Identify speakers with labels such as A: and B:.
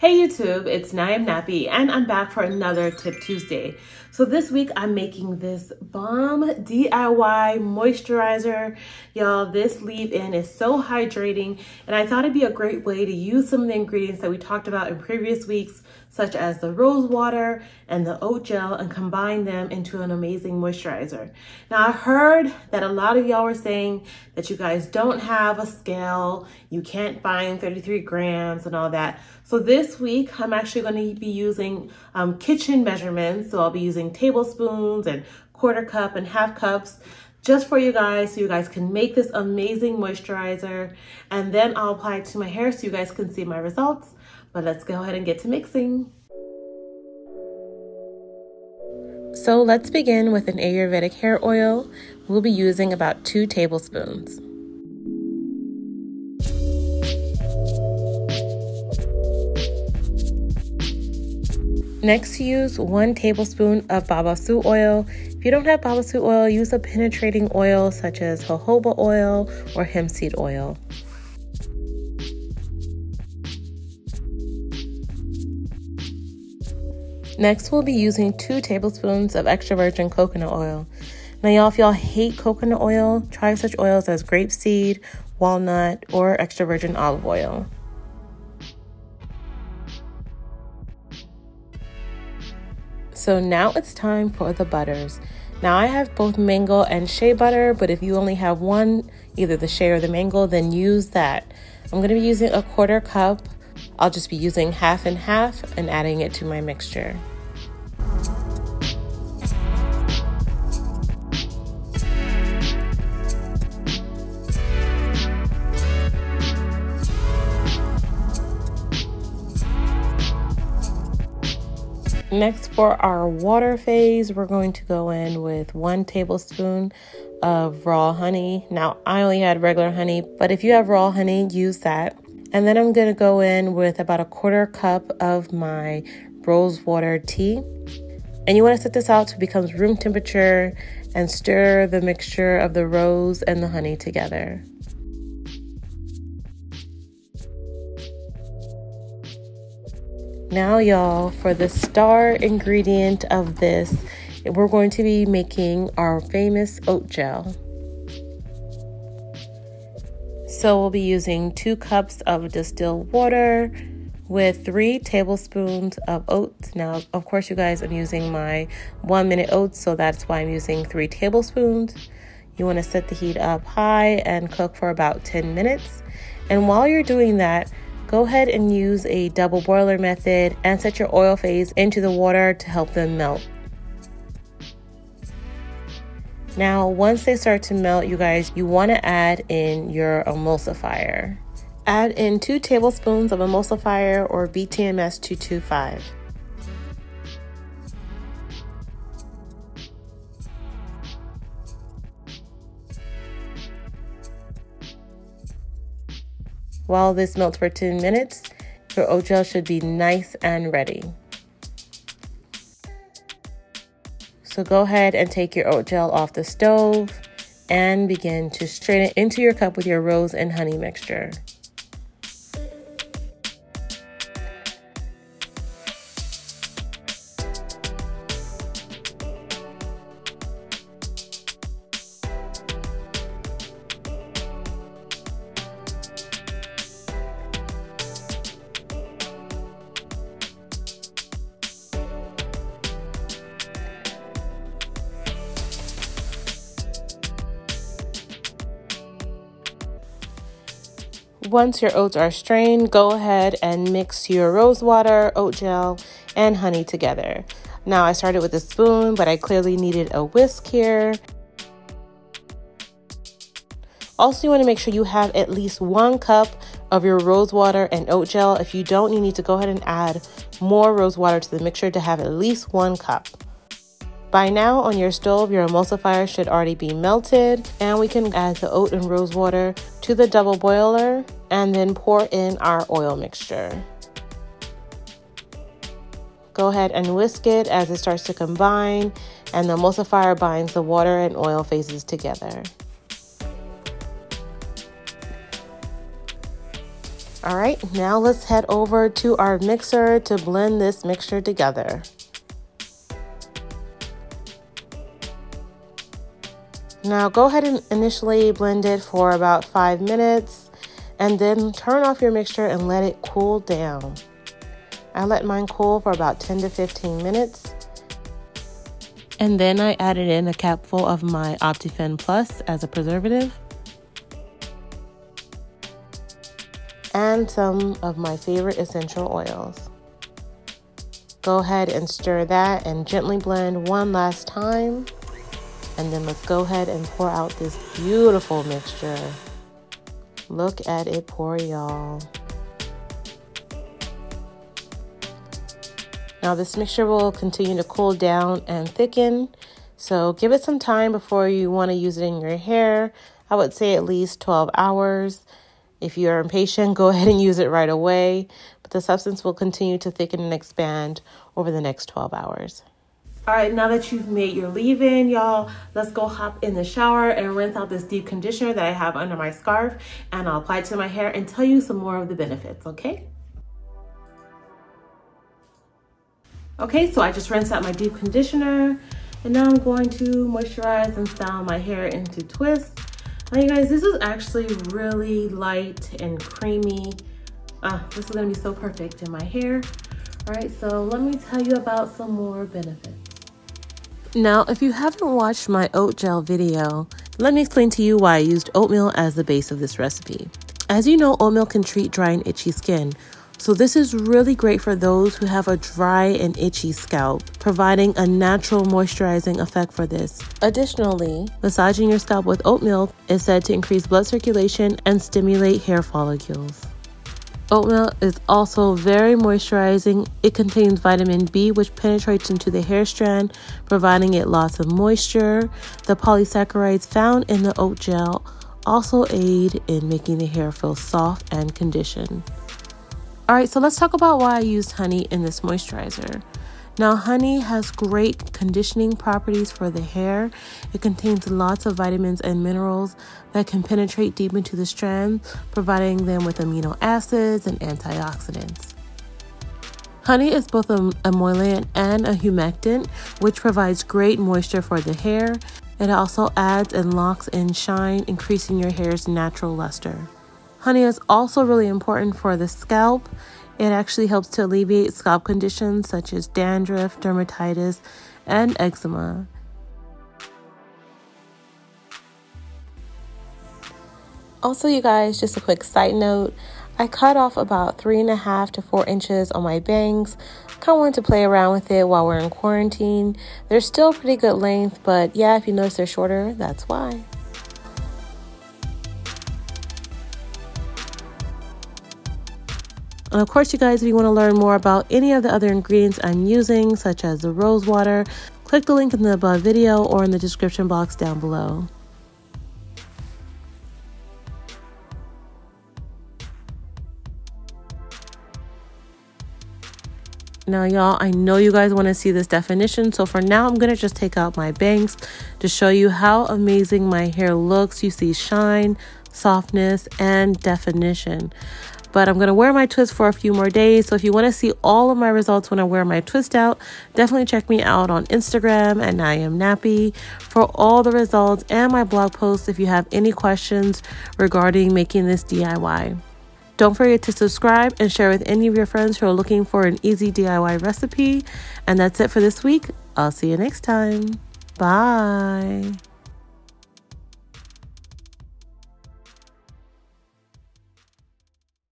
A: Hey YouTube, it's Naim Nappy and I'm back for another Tip Tuesday. So this week I'm making this bomb DIY moisturizer. Y'all, this leave-in is so hydrating and I thought it'd be a great way to use some of the ingredients that we talked about in previous weeks, such as the rose water and the oat gel, and combine them into an amazing moisturizer. Now I heard that a lot of y'all were saying that you guys don't have a scale, you can't find 33 grams and all that. So this week I'm actually going to be using kitchen measurements. So I'll be using tablespoons and quarter cup and half cups just for you guys, so you guys can make this amazing moisturizer, and then I'll apply it to my hair so you guys can see my results. But let's go ahead and get to mixing. So let's begin with an Ayurvedic hair oil. We'll be using about 2 tablespoons. Next, use 1 tablespoon of Babassu oil. If you don't have Babassu oil, use a penetrating oil such as jojoba oil or hemp seed oil. Next, we'll be using 2 tablespoons of extra virgin coconut oil. Now, y'all, if y'all hate coconut oil, try such oils as grapeseed, walnut, or extra virgin olive oil. So now it's time for the butters. Now I have both mango and shea butter, but if you only have one, either the shea or the mango, then use that. I'm going to be using a quarter cup. I'll just be using half and half and adding it to my mixture. Next, for our water phase, we're going to go in with 1 tablespoon of raw honey. Now, I only had regular honey, but if you have raw honey, use that. And then I'm going to go in with about a quarter cup of my Rosewater tea. And you want to set this out till it becomes room temperature and stir the mixture of the rose and the honey together. Now, y'all, for the star ingredient of this, we're going to be making our famous oat gel. So we'll be using 2 cups of distilled water with 3 tablespoons of oats. Now, of course, you guys, I'm using my 1-minute oats, so that's why I'm using 3 tablespoons. You want to set the heat up high and cook for about 10 minutes. And while you're doing that, go ahead and use a double boiler method and set your oil phase into the water to help them melt. Now, once they start to melt, you guys, you want to add in your emulsifier. Add in 2 tablespoons of emulsifier or BTMS 225. While this melts for 10 minutes, your oat gel should be nice and ready. So go ahead and take your oat gel off the stove and begin to strain it into your cup with your rose and honey mixture. Once your oats are strained, go ahead and mix your rose water, oat gel, and honey together. Now, I started with a spoon, but I clearly needed a whisk here. Also, you want to make sure you have at least 1 cup of your rose water and oat gel. If you don't, you need to go ahead and add more rose water to the mixture to have at least 1 cup. By now, on your stove, your emulsifier should already be melted, and we can add the oat and rose water to the double boiler and then pour in our oil mixture. Go ahead and whisk it as it starts to combine, and the emulsifier binds the water and oil phases together. All right, now let's head over to our mixer to blend this mixture together. Now go ahead and initially blend it for about 5 minutes and then turn off your mixture and let it cool down. I let mine cool for about 10 to 15 minutes. And then I added in a capful of my Optiphen Plus as a preservative. And some of my favorite essential oils. Go ahead and stir that and gently blend one last time. And then let's go ahead and pour out this beautiful mixture. Look at it pour, y'all. Now this mixture will continue to cool down and thicken. So give it some time before you want to use it in your hair. I would say at least 12 hours. If you're impatient, go ahead and use it right away. But the substance will continue to thicken and expand over the next 12 hours. All right, now that you've made your leave-in, y'all, let's go hop in the shower and rinse out this deep conditioner that I have under my scarf, and I'll apply it to my hair and tell you some more of the benefits, okay? Okay, so I just rinsed out my deep conditioner, and now I'm going to moisturize and style my hair into twists. Now, you guys, this is actually really light and creamy. This is gonna be so perfect in my hair. All right, so let me tell you about some more benefits. Now, if you haven't watched my oat gel video, let me explain to you why I used oatmeal as the base of this recipe. As you know, oatmeal can treat dry and itchy skin. So this is really great for those who have a dry and itchy scalp, providing a natural moisturizing effect for this. Additionally, massaging your scalp with oatmeal is said to increase blood circulation and stimulate hair follicles. Oatmeal is also very moisturizing. It contains vitamin B, which penetrates into the hair strand, providing it lots of moisture. The polysaccharides found in the oat gel also aid in making the hair feel soft and conditioned. All right, so let's talk about why I used honey in this moisturizer. Now, honey has great conditioning properties for the hair. It contains lots of vitamins and minerals that can penetrate deep into the strand, providing them with amino acids and antioxidants. Honey is both an emollient and a humectant, which provides great moisture for the hair. It also adds and locks in shine, increasing your hair's natural luster. Honey is also really important for the scalp. It actually helps to alleviate scalp conditions such as dandruff, dermatitis, and eczema. Also, you guys, just a quick side note, I cut off about 3.5 to 4 inches on my bangs. Kind of wanted to play around with it while we're in quarantine. They're still pretty good length, but yeah, if you notice they're shorter, that's why. And of course, you guys, if you want to learn more about any of the other ingredients I'm using, such as the rose water, click the link in the above video or in the description box down below. Now, y'all, I know you guys want to see this definition, so for now, I'm going to just take out my bangs to show you how amazing my hair looks. You see shine, softness, and definition. But I'm going to wear my twist for a few more days. So if you want to see all of my results when I wear my twist out, definitely check me out on Instagram at @IamNappy for all the results and my blog posts if you have any questions regarding making this DIY. Don't forget to subscribe and share with any of your friends who are looking for an easy DIY recipe. And that's it for this week. I'll see you next time. Bye.